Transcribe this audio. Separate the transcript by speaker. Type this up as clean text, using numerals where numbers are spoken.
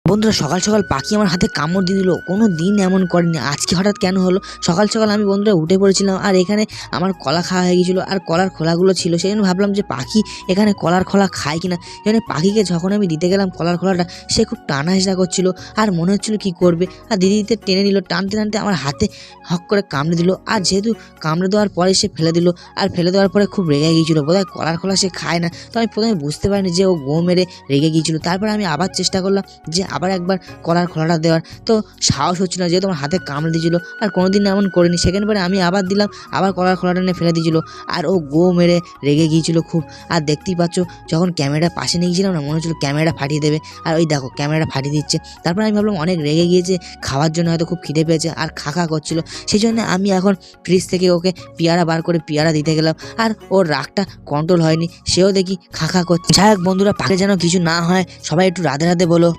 Speaker 1: বন্ধুরা সকাল সকাল পাখি আমার হাতে কামড় দিয়ে দিল। কোনো দিন এমন করেনি, আজকে হঠাৎ কেন হলো? সকাল সকাল আমি বন্ধুরা উঠে পড়েছিলাম, আর এখানে আমার কলা খাওয়া হয়ে গেছিলো, আর কলার খোলাগুলো ছিল। সেই জন্য ভাবলাম যে পাখি এখানে কলার খোলা খায় কিনা। এখানে পাখিকে যখন আমি দিতে গেলাম কলার খোলাটা, সে খুব টানা হেঁচড়া করছিল, আর মনে হচ্ছিল কি করবে। আর দিদি দিতে টেনে নিল, টানতে টানতে আমার হাতে হক করে কামড়ে দিল। আর যেহেতু কামড়ে দেওয়ার পরে সে ফেলে দিল, আর ফেলে দেওয়ার পরে খুব রেগে গিয়েছিলো। বোধহয় কলার খোলা সে খায় না। তো আমি প্রথমে বুঝতে পারিনি যে ও গো মেরে রেগে গিয়েছিলো। তারপরে আমি আবার চেষ্টা করলাম যে আবার একবার কলার খোলাটা দেওয়ার, তো সাহস হচ্ছিল না, যেহেতু আমার হাতে কামড়ে দিয়েছিল, আর কোনোদিন এমন করিনি। সেকেন্ড পরে আমি আবার দিলাম, আবার কলার খোলাটা নিয়ে ফেলে দিয়েছিল, আর ও গো মেরে রেগে গিয়েছিল খুব। আর দেখতেই পাচ্ছ, যখন ক্যামেরা পাশে নিয়ে গিয়েছিলাম না, মনে হচ্ছিল ক্যামেরাটা ফাটিয়ে দেবে। আর ওই দেখো ক্যামেরাটা ফাটিয়ে দিচ্ছে। তারপর আমি ভাবলাম অনেক রেগে গিয়েছে, খাওয়ার জন্য হয়তো খুব খিদে পেয়েছে, আর খা করছিল। সেই জন্য আমি এখন ফ্রিজ থেকে ওকে পেয়ারা বার করে পেয়ারা দিতে গেলাম, আর ওর রাগটা কন্ট্রোল হয়নি, সেও দেখি খা করছে। যাই হোক বন্ধুরা, পাখি যেন কিছু না হয়, সবাই একটু রাধে রাধে বলো।